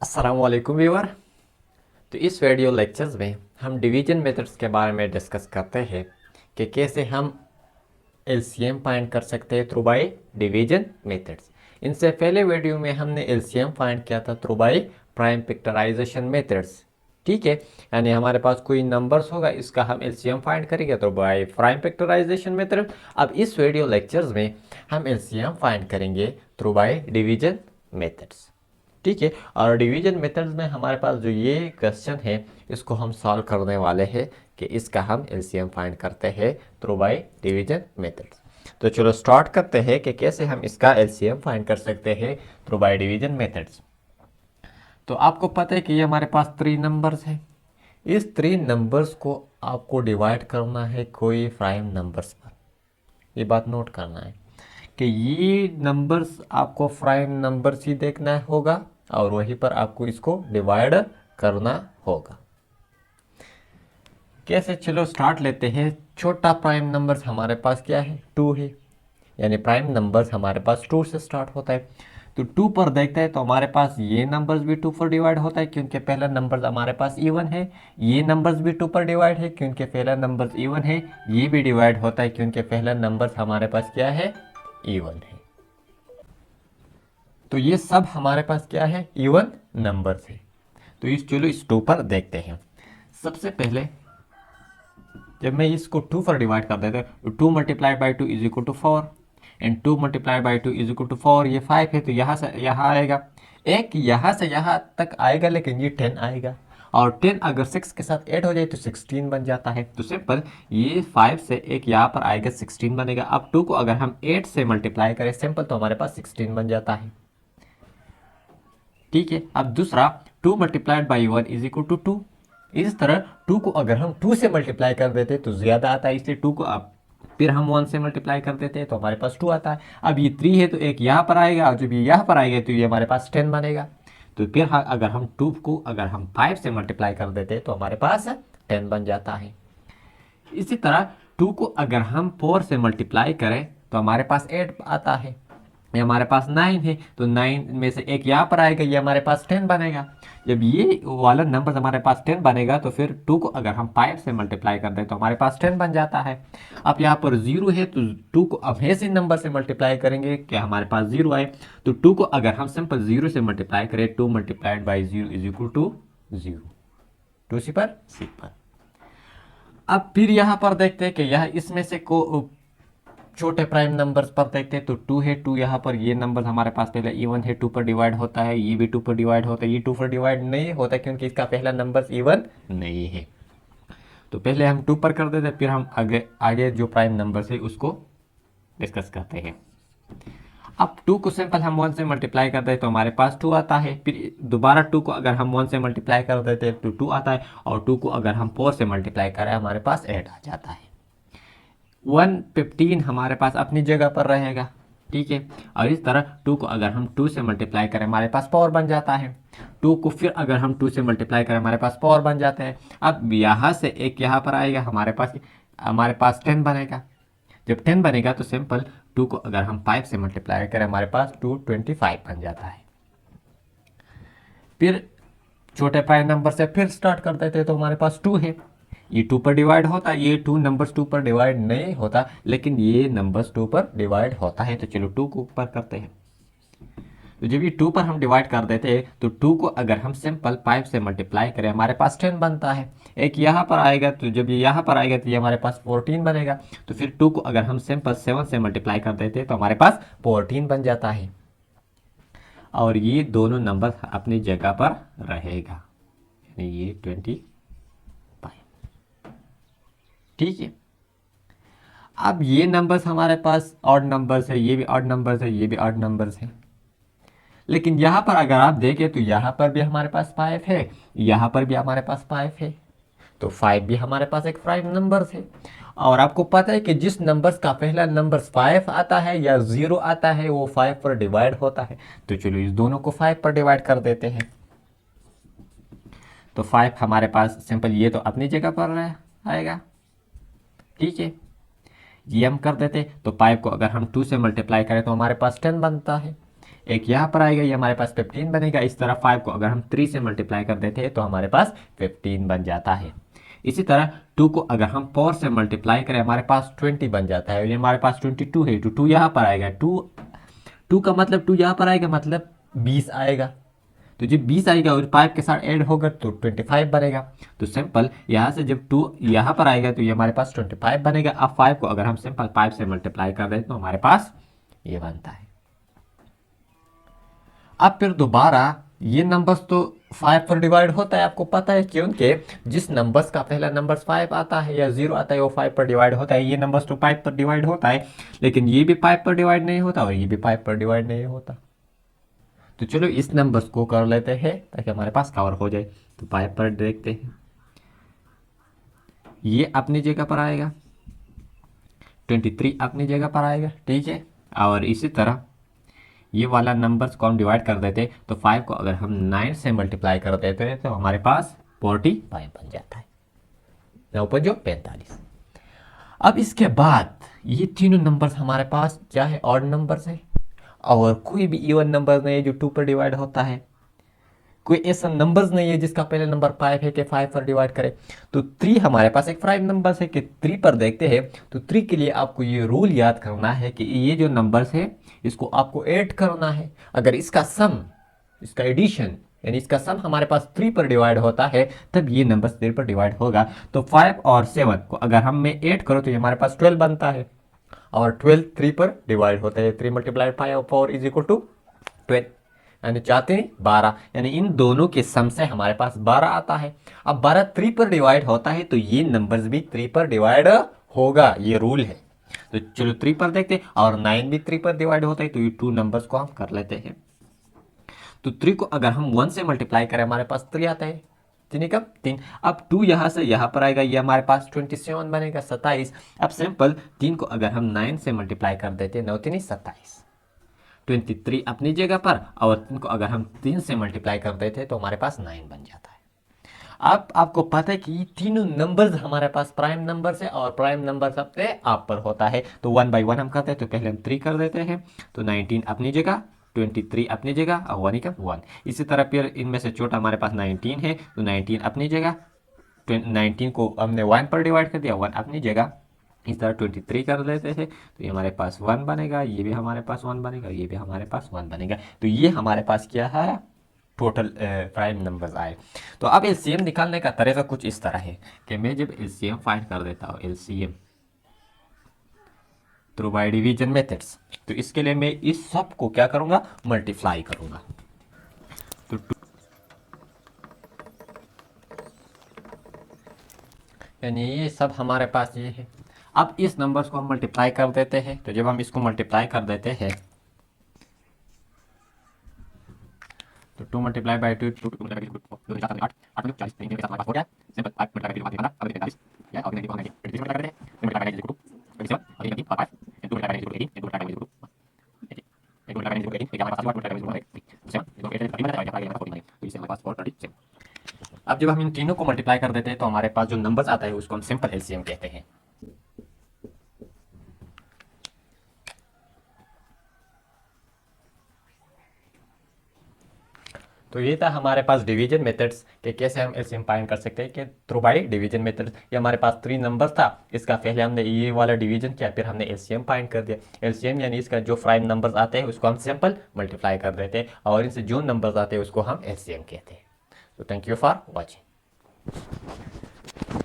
अस्सलामुअलैकुम व्यूअर। तो इस वीडियो लेक्चर्स में हम डिवीजन मेथड्स के बारे में डिस्कस करते हैं कि कैसे हम एलसीएम फाइंड कर सकते हैं थ्रू बाय डिवीजन मेथड्स। इनसे पहले वीडियो में हमने एलसीएम फाइंड किया था through by prime factorization methods. ठीक है, यानी हमारे पास कोई नंबर्स होगा, इसका हम एलसीएम फाइंड करेंगे तो बाय प्राइम फैक्टराइजेशन मेथड। अब इस वीडियो लेक्चर्स में हम एलसीएम फाइंड करेंगे थ्रू बाय डिवीजन मेथड्स। ठीक है, और डिवीजन मेथड्स में हमारे पास जो ये क्वेश्चन है इसको हम सॉल्व करने वाले हैं कि इसका हम एलसीएम फाइंड करते हैं थ्रू बाय डिवीजन मेथड्स। तो चलो स्टार्ट करते हैं कि कैसे हम इसका एलसीएम फाइंड कर सकते हैं थ्रू बाय डिवीजन मेथड्स। तो आपको पता है कि ये हमारे पास 3 नंबर्स हैं। इस 3 नंबर्स को आपको डिवाइड करना है कोई प्राइम नंबर्स पर। ये बात नोट करना है कि ये नंबर्स आपको प्राइम नंबर्स ही देखना होगा और वहीं पर आपको इसको डिवाइड करना होगा। कैसे, चलो स्टार्ट लेते हैं। छोटा प्राइम नंबर्स हमारे पास क्या है, 2 है, यानी प्राइम नंबर्स हमारे पास 2 से स्टार्ट होता है। तो 2 पर देखते हैं तो हमारे पास ये नंबर्स भी 2 पर डिवाइड होता है क्योंकि पहला नंबर हमारे पास इवन है। ये नंबर्स भी 2 पर डिवाइड है क्योंकि पहला नंबर इवन है। ये भी डिवाइड होता है क्योंकि पहला नंबर हमारे पास क्या है, इवन है। तो ये सब हमारे पास क्या है, इवन नंबर्स है। तो चलो इस 2 पर देखते हैं। सबसे पहले जब मैं इसको 2 पर डिवाइड कर देता हूँ, 2 multiplied by 2 is equal to 4 and 2 multiplied by 2 is equal to 4। ये 5 है तो यहाँ से यहाँ आएगा, एक यहाँ से यहाँ तक आएगा, लेकिन ये 10 आएगा और 10 अगर 6 के साथ ऐड हो जाए तो 16 बन जाता है। तो सिंपल ये 5 से एक यहाँ पर आएगा, 16 बनेगा। अब 2 को अगर हम 8 से मल्टीप्लाई करें सिंपल तो हमारे पास 16 बन जाता है। ठीक है, अब दूसरा 2 multiplied by 1 is equal to 2। इस तरह 2 को अगर हम 2 से मल्टीप्लाई कर देते तो ज़्यादा आता है, इसलिए 2 को अब फिर हम 1 से मल्टीप्लाई कर देते हैं तो हमारे पास 2 आता है। अब ये 3 है तो एक यहाँ पर आएगा और जब ये यहाँ पर आएगा तो ये हमारे पास 10 बनेगा। तो फिर अगर हम 2 को अगर हम 5 से मल्टीप्लाई कर देते हैं तो हमारे पास 10 बन जाता है। इसी तरह 2 को अगर हम 4 से मल्टीप्लाई करें तो हमारे पास 8 आता है। ये हमारे पास 9 है तो 9 में से एक यहाँ पर आएगा, ये हमारे पास 10 बनेगा। जब ये वाला नंबर हमारे पास 10 बनेगा तो फिर 2 को अगर हम 5 से मल्टीप्लाई कर दें तो हमारे पास 10 बन जाता है। अब यहाँ पर 0 है तो 2 को अब ऐसे नंबर से मल्टीप्लाई करेंगे कि हमारे पास 0 आए। तो 2 को अगर हम सिंपल 0 से मल्टीप्लाई करें, 2 multiplied by 0 is equal to 0, 2 सिपर सिपर। अब फिर यहाँ पर देखते हैं कि यह इसमें से को छोटे प्राइम नंबर्स पर देखते हैं तो 2 है, 2 यहाँ पर ये नंबर हमारे पास पहले इवन है, 2 पर डिवाइड होता है। ये भी 2 पर डिवाइड होता है, ये 2 पर डिवाइड नहीं होता क्योंकि इसका पहला नंबर इवन नहीं है। तो पहले हम 2 पर कर देते हैं, फिर हम आगे आगे जो प्राइम नंबर है उसको डिस्कस करते हैं। अब 2 को सिंपल हम 1 से मल्टीप्लाई कर देते तो हमारे पास 2 आता है। फिर दोबारा 2 को अगर हम 1 से मल्टीप्लाई कर देते हैं तो 2 आता है और 2 को अगर हम 4 से मल्टीप्लाई करें हमारे पास 8 आ जाता है। 115 हमारे पास अपनी जगह पर रहेगा। ठीक है, और इस तरह 2 को अगर हम 2 से मल्टीप्लाई करें हमारे पास पावर बन जाता है। 2 को फिर अगर हम 2 से मल्टीप्लाई करें हमारे पास पावर बन जाता है। अब यहाँ से एक यहाँ पर आएगा, हमारे पास 10 बनेगा। जब 10 बनेगा तो सिंपल 2 को अगर हम 5 से मल्टीप्लाई करें हमारे पास 225 बन जाता है। फिर छोटे प्राइम नंबर से फिर स्टार्ट कर देते हैं तो हमारे पास 2 है, ये 2 पर डिवाइड होता है। ये 2 नंबर्स 2 पर डिवाइड नहीं होता लेकिन ये नंबर्स 2 पर डिवाइड होता है। तो चलो 2 को ऊपर करते हैं। तो जब ये 2 पर हम डिवाइड कर देते हैं तो 2 को अगर हम सिंपल 5 से मल्टीप्लाई करें हमारे पास 10 बनता है। एक यहाँ पर आएगा तो जब ये यहाँ पर आएगा तो ये हमारे पास 14 बनेगा। तो फिर 2 को अगर हम सिंपल 7 से मल्टीप्लाई कर देते हैं तो हमारे पास 14 बन जाता है और ये दोनों नंबर अपनी जगह पर रहेगा, यानी ये 25। ठीक है, अब ये नंबर्स हमारे पास ऑड नंबर्स है, ये भी ऑड नंबर्स है, ये भी ऑड नंबर्स है। लेकिन यहाँ पर अगर आप देखें तो यहाँ पर भी हमारे पास 5 है, यहाँ पर भी हमारे पास 5 है। तो 5 भी हमारे पास एक प्राइम नंबर है। और आपको पता है कि जिस नंबर्स का पहला नंबर 5 आता है या 0 आता है वो 5 पर डिवाइड होता है। तो चलो इस दोनों को 5 पर डिवाइड कर देते हैं। तो 5 हमारे पास सिंपल ये तो अपनी जगह पर आएगा। ठीक है, ये हम कर देते तो 5 को अगर हम 2 से मल्टीप्लाई करें तो हमारे पास 10 बनता है। एक यहाँ पर आएगा, ये हमारे पास 15 बनेगा। इस तरह 5 को अगर हम 3 से मल्टीप्लाई कर देते हैं तो हमारे पास 15 बन जाता है। इसी तरह 2 को अगर हम 4 से मल्टीप्लाई करें हमारे पास 20 बन जाता है। ये हमारे पास 22 है, तो 2 यहाँ पर आएगा। 2 का मतलब 2 यहाँ पर आएगा, मतलब 20 आएगा। तो जब 20 आएगा और 5 के साथ ऐड होगा तो 25 बनेगा। तो सिंपल यहाँ से जब 2 यहाँ पर आएगा तो ये हमारे पास 25 बनेगा। अब 5 को अगर हम सिंपल 5 से मल्टीप्लाई कर दें तो हमारे पास ये बनता है। अब फिर दोबारा ये नंबर्स तो 5 पर डिवाइड होता है, आपको पता है, क्योंकि जिस नंबर्स का पहला नंबर 5 आता है या 0 आता है वो 5 पर डिवाइड होता है। ये नंबर्स तो 5 पर डिवाइड होता है, लेकिन ये भी 5 पर डिवाइड नहीं होता और ये भी 5 पर डिवाइड नहीं होता। तो चलो इस नंबर्स को कर लेते हैं ताकि हमारे पास कवर हो जाए। तो 5 पर देखते हैं, ये अपनी जगह पर आएगा, 23 अपनी जगह पर आएगा, ठीक है। और इसी तरह ये वाला नंबर्स को हम डिवाइड कर देते हैं, तो 5 को अगर हम 9 से मल्टीप्लाई कर देते हैं तो हमारे पास 45 बन जाता है। 9 5 45। अब इसके बाद ये तीनों नंबर्स हमारे पास चाहे ऑड नंबर्स है और कोई भी इवन नंबर नहीं है जो 2 पर डिवाइड होता है। कोई ऐसा नंबर्स नहीं है जिसका पहले नंबर 5 है कि 5 पर डिवाइड करे। तो 3 हमारे पास एक प्राइम नंबर है कि 3 पर देखते हैं। तो 3 के लिए आपको ये रूल याद करना है कि ये जो नंबर्स है इसको आपको ऐड करना है। अगर इसका सम, इसका एडिशन यानी इसका सम हमारे पास 3 पर डिवाइड होता है तब ये नंबर 3 पर डिवाइड होगा। तो 5 और 7 को अगर हम में ऐड करो तो ये हमारे पास 12 बनता है और 12 3 पर डिवाइड होता है। 3 मल्टीप्लाइड 5 और 4 इज इक्वल टू 12, यानी चाहते हैं 12, यानी इन दोनों के सम से हमारे पास 12 आता है। अब 12 3 पर डिवाइड होता है तो ये नंबर्स भी 3 पर डिवाइड होगा, ये रूल है। तो चलो 3 पर देखते हैं, और 9 भी 3 पर डिवाइड होता है, तो ये 2 नंबर्स को हम कर लेते हैं। तो 3 को अगर हम 1 से मल्टीप्लाई करें हमारे पास 3 आता है, 3 का 3। अब 2 यहाँ से यहाँ पर आएगा, ये हमारे पास 27 बनेगा, 27। अब सिंपल 3 को अगर हम 9 से मल्टीप्लाई कर देते हैं, 9 3 27, 23 अपनी जगह पर, और 3 को अगर हम 3 से मल्टीप्लाई कर देते हैं तो हमारे पास 9 बन जाता है। अब आपको पता है कि ये तीनों नंबर्स हमारे पास प्राइम नंबर्स है और प्राइम नंबर सबसे आप पर होता है। तो 1 बाई 1 हम करते हैं, तो पहले हम 3 कर देते हैं, तो 19 अपनी जगह, 23 अपनी जगह और 1 का 1। इसी तरह फिर इनमें से छोटा हमारे पास 19 है, तो 19 अपनी जगह, 19 को हमने 1 पर डिवाइड कर दिया, 1 अपनी जगह। इस तरह 23 कर देते हैं तो ये हमारे पास 1 बनेगा, ये भी हमारे पास 1 बनेगा, ये भी हमारे पास 1 बनेगा। तो ये हमारे पास क्या है, टोटल प्राइम नंबर्स आए। तो अब एलसीएम निकालने का तरीका कुछ इस तरह है कि मैं जब एलसीएम फाइंड कर देता हूँ, LCM through by division methods, तो इसके लिए मैं इस सब को क्या करूंगा, मल्टीप्लाई करूंगा। तो यानी ये सब हमारे पास ये है। अब इस नंबर्स को हम मल्टीप्लाई कर देते हैं, तो जब हम इसको मल्टीप्लाई कर देते हैं तो 2 मल्टीप्लाई बाई 2, 2 मल्टीप्लाई बाई 2, 2 8, 8 में 40, 3 के साथ हमारे पास हो गया। सिंपल 5 मल्टीप्लाई बाई 2 15, अब 45 या और 90 को 90 30 मल्टीप्लाई कर देते हैं, 3 मल्टीप्लाई बाई 2 27 और 3 5 2 multiply by 2 18, 2 multiply by 2 18, 2 multiply by 2 18, हमारे पास 2 मल्टीप्लाई बाई 2 7, 2 8 30 मल्टीप्लाई बाई 40 बनेगा, तो इससे हमारे पास 437। अब जब हम इन तीनों को मल्टीप्लाई कर देते हैं तो हमारे पास जो नंबर्स आता है उसको हम सिंपल एलसीएम कहते हैं। तो ये था हमारे पास डिवीजन मेथड्स कि कैसे हम एलसीएम फाइंड कर सकते हैं कि थ्रू बाय डिवीजन मेथड्स। ये हमारे पास 3 नंबर था, इसका पहले हमने ये वाला डिवीजन किया, फिर हमने एलसीएम फाइंड कर दिया। एलसीएम यानी इसका जो प्राइम नंबर्स आते हैं उसको हम सिंपल मल्टीप्लाई कर देते हैं और इनसे जो नंबर्स आते हैं उसको हम एलसीएम कहते हैं। तो थैंक यू फॉर वॉचिंग।